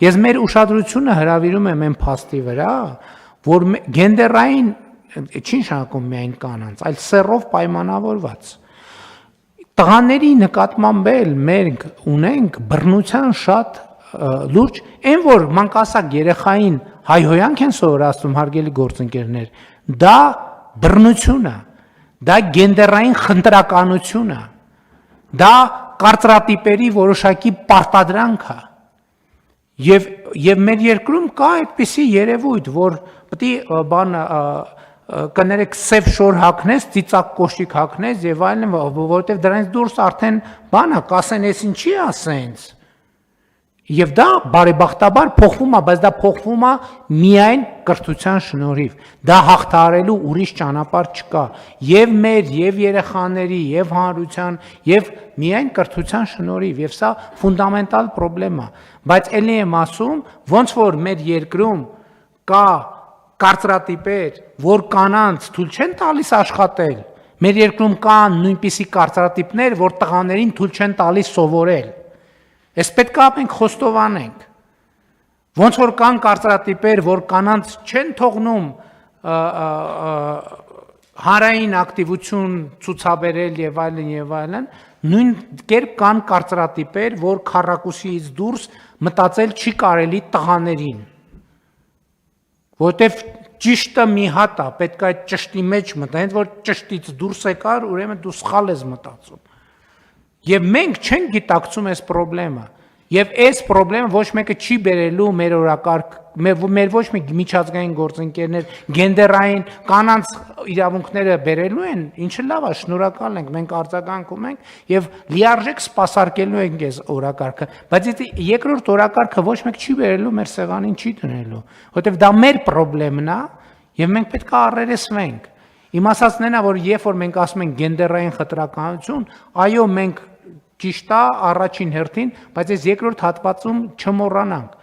Ես մեր ուշադրությունը հրավիրում եմ այն փաստի վրա, որ գենդերային չի նշանակում միայն կանանց, այլ սեռով պայմանավորված։ Տղաների նկատմամբ էլ մենք ունենք բռնության շատ լուրջ, այն որ մանկասակ երեխային հայհոյանք են սովորացնում հարգելի գործընկերներ, դա բռնություն է, դա գենդերային խնդրականություն է, դա կարծրատիպերի որոշակի պարտադրանք է։ Եվ մեր երկրում կա այդպիսի երևույթ, որ պետք է բան կներեք սև շոր հագնես, ծիծակ կոշիկ հագնես եւ այլն, որովհետեւ դրանից դուրս արդեն բան է, կասեն էս ինչի ասենց։ Եվ դա բարեբախտաբար փոխվում է, բայց դա փոխվում է միայն կրթության շնորհիվ։ Դա հաղթահարելու ուրիշ ճանապարհ չկա։ Եվ մեր, եւ երեխաների, եւ հանրության, եւ միայն կրթության շնորհիվ, եւ սա ֆունդամենտալ խնդրեմ է։ Բայց ելի եմ ասում, ոնց որ մեր երկրում կա կարծրատիպեր, որ կանանց թույլ չեն տալիս աշխատել, մեր երկրում կան նույնպիսի կարծրատիպներ, որ տղաներին թույլ չեն տալիս սովորել։ Ես պետք է մենք խոստովանենք։ Ոնց որ կան կարծրատիպեր, որ կանանց չեն թողնում հանրային ակտիվություն ցուցաբերել եւ այլն, նույն կերպ կան կարծրատիպեր, որ քառակուսիից դուրս մտածել չի կարելի տղաներին։ Որտեվ ճիշտը մի հատ է, պետք է այդ ճշտի մեջ մտնես, որ ճշտից դուրս եկար, ուրեմն դու սխալ ես մտածում։ Եվ մենք չենք գիտակցում այս խնդրեմը, եւ այս խնդրեմը ոչ մեկը չի բերելու մեր օրակարգ, մեր ոչ մի միջազգային գործընկերներ գենդերային կանանց իրավունքները բերելու են, ինչը լավ է, շնորհակալ ենք, մենք արձագանքում ենք եւ լիարժեք սպասարկելու ենք այս օրակարգը, բայց երկրորդ օրակարգը ոչ մեկ չի բերելու մեր սեղանին չի դնելու, որովհետեւ դա մեր խնդրեմն է եւ մենք պետք է առերեսվենք։ Իմ ասածն է, որ երբ որ մենք ասում ենք գենդերային խտրականություն, այո, մենք ճիշտ է առաջին հերթին, բայց այս երկրորդ հատվածում չմոռանանք,